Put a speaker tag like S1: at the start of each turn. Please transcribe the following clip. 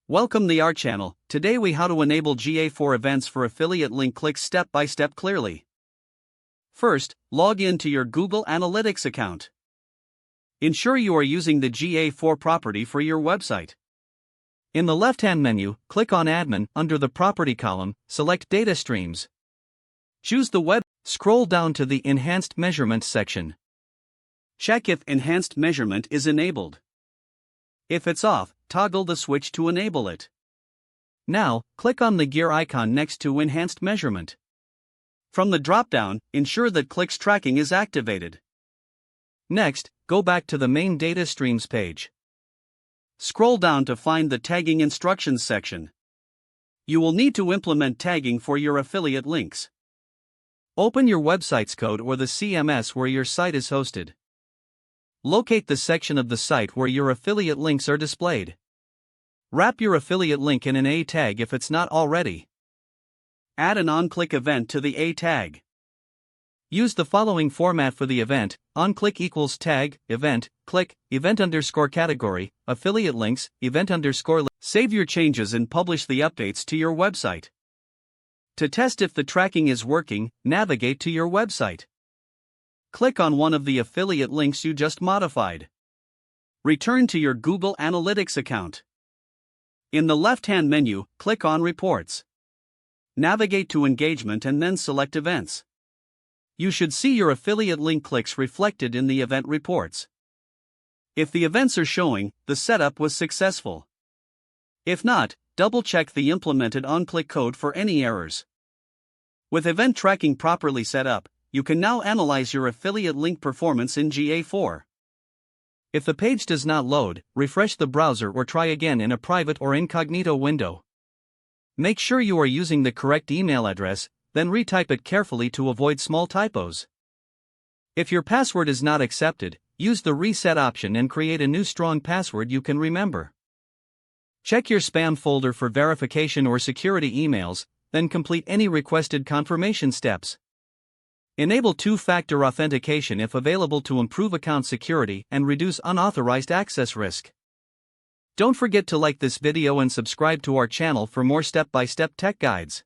S1: Welcome to our channel. Today we how to enable GA4 events for affiliate link clicks step by step clearly. First, log in to your Google Analytics account. Ensure you are using the GA4 property for your website. In the left-hand menu, click on Admin. Under the Property column, select Data Streams. Choose the web. Scroll down to the Enhanced Measurement section. Check if Enhanced Measurement is enabled. If it's off, toggle the switch to enable it. Now, click on the gear icon next to Enhanced Measurement. From the drop-down, ensure that Clicks Tracking is activated. Next, go back to the main Data Streams page. Scroll down to find the Tagging Instructions section. You will need to implement tagging for your affiliate links. Open your website's code or the CMS where your site is hosted. Locate the section of the site where your affiliate links are displayed. Wrap your affiliate link in an A tag if it's not already. Add an on-click event to the A tag. Use the following format for the event: on-click equals tag, event, click, event_category, affiliate links, event_. Save your changes and publish the updates to your website. To test if the tracking is working, navigate to your website. Click on one of the affiliate links you just modified. Return to your Google Analytics account. In the left-hand menu, click on Reports. Navigate to Engagement and then select Events. You should see your affiliate link clicks reflected in the event reports. If the events are showing, the setup was successful. If not, double-check the implemented on-click code for any errors. With event tracking properly set up, you can now analyze your affiliate link performance in GA4. If the page does not load, refresh the browser or try again in a private or incognito window. Make sure you are using the correct email address, then retype it carefully to avoid small typos. If your password is not accepted, use the reset option and create a new strong password you can remember. Check your spam folder for verification or security emails, then complete any requested confirmation steps. Enable two-factor authentication if available to improve account security and reduce unauthorized access risk. Don't forget to like this video and subscribe to our channel for more step-by-step tech guides.